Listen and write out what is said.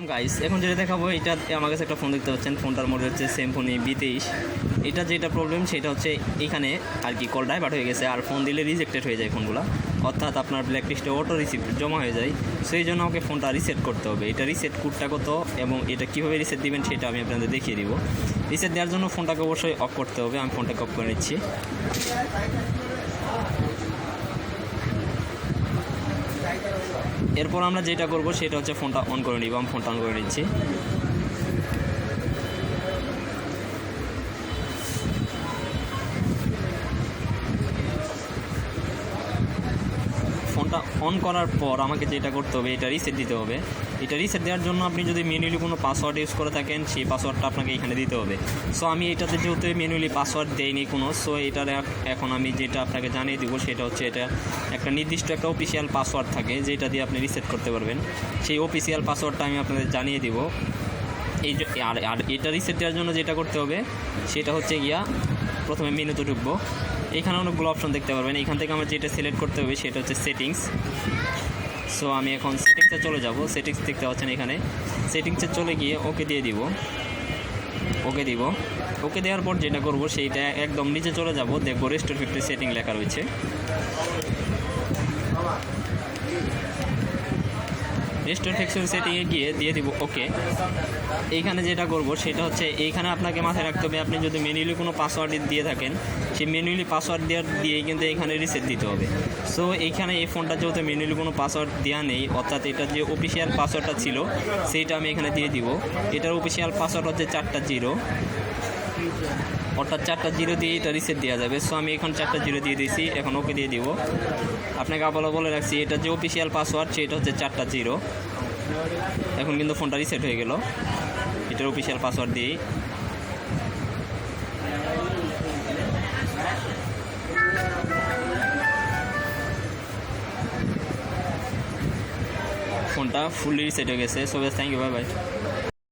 Guys এখন যেটা দেখাবো, এটা আমার কাছে একটা ফোন দেখতে পাচ্ছেন, ফোনটার মডেল হচ্ছে স্যামসং B23। এটা যেটা প্রবলেম সেটা হচ্ছে এখানে আর কি কল ডাইভার্ট হয়ে গেছে, আর ফোন দিলে রিজেক্টেড হয়ে যায় ফোনগুলো, অর্থাৎ আপনার ব্ল্যাক লিস্টে অটো রিসিভ জমা হয়ে যায়। সেই জন্য আমাকে ফোনটা রিসেট করতে হবে। এটা রিসেট কোডটা কত এবং এটা কীভাবে রিসেট দিবেন সেটা আমি আপনাদের দেখিয়ে দিব। রিসেট দেওয়ার জন্য ফোনটাকে অবশ্যই অফ করতে হবে। আমি ফোনটাকে অফ করে নিচ্ছি। এরপর আমরা যেটা করব সেটা হচ্ছে ফোনটা অন করে নিব। আমি ফোনটা অন করে নিচ্ছি। ফোনটা অন করার পর আমাকে যেটা করতে হবে, এটা রিসেট দিতে হবে। এটা রিসেট দেওয়ার জন্য আপনি যদি ম্যানুয়ালি কোনো পাসওয়ার্ড ইউজ করে থাকেন, সেই পাসওয়ার্ডটা আপনাকে এখানে দিতে হবে। সো আমি এটাতে যেহেতু ম্যানুয়ালি পাসওয়ার্ড দেইনি কোনো, সো এটার এখন আমি যেটা আপনাকে জানিয়ে দিব সেটা হচ্ছে, এটা একটা নির্দিষ্ট একটা অফিসিয়াল পাসওয়ার্ড থাকে যেটা দিয়ে আপনি রিসেট করতে পারবেন। সেই অফিসিয়াল পাসওয়ার্ডটা আমি আপনাদের জানিয়ে দিব। আর এটা রিসেট দেওয়ার জন্য যেটা করতে হবে সেটা হচ্ছে গিয়া, প্রথমে মেনুতে ঢুকবো। এখানে অনেকগুলো অপশন দেখতে পারবেন। এখান থেকে আমার যেটা সিলেক্ট করতে হবে সেটা হচ্ছে সেটিংস। সো আমি এখন সেটিংসে চলে যাব। সেটিংস দেখতে পাচ্ছেন এখানে। সেটিংসে চলে গিয়ে ওকে দিয়ে দিব। ওকে দেওয়ার পর যেটা করব সেইটা একদম নিচে চলে যাব, দেখবো রেস্টোর ফ্যাক্টরি সেটিং লেখা রয়েছে। রেস্টোর ফ্যাক্টরি সেটিংয়ে গিয়ে দিয়ে দিব ওকে। এইখানে যেটা করব সেটা হচ্ছে, এইখানে আপনাকে মাথায় রাখতে হবে, আপনি যদি ম্যানুয়ালি কোনো পাসওয়ার্ড দিয়ে থাকেন, সেই ম্যানুয়ালি পাসওয়ার্ড দিয়েই কিন্তু এখানে রিসেট দিতে হবে। সো এইখানে এই ফোনটা যেহেতু ম্যানুয়ালি কোনো পাসওয়ার্ড দেওয়া নেই, অর্থাৎ এটা যে অফিসিয়াল পাসওয়ার্ডটা ছিল সেইটা আমি এখানে দিয়ে দিব। এটার অফিসিয়াল পাসওয়ার্ড হচ্ছে 4টা 0, অর্থাৎ 4টা 0 দিয়ে এটা রিসেট দেওয়া যাবে। সো আমি এখন 4টা 0 দিয়ে দিয়েছি। এখন ওকে দিয়ে দিব। আপনাকে আবারও বলে রাখছি, এটা যে অফিসিয়াল পাসওয়ার্ড সেটা হচ্ছে 4টা 0। এখন কিন্তু ফোনটা রিসেট হয়ে গেল এটার অফিসিয়াল পাসওয়ার্ড দিয়েই। ফোনটা ফুললি রিসেট হয়ে গেছে। So thank you, bye by.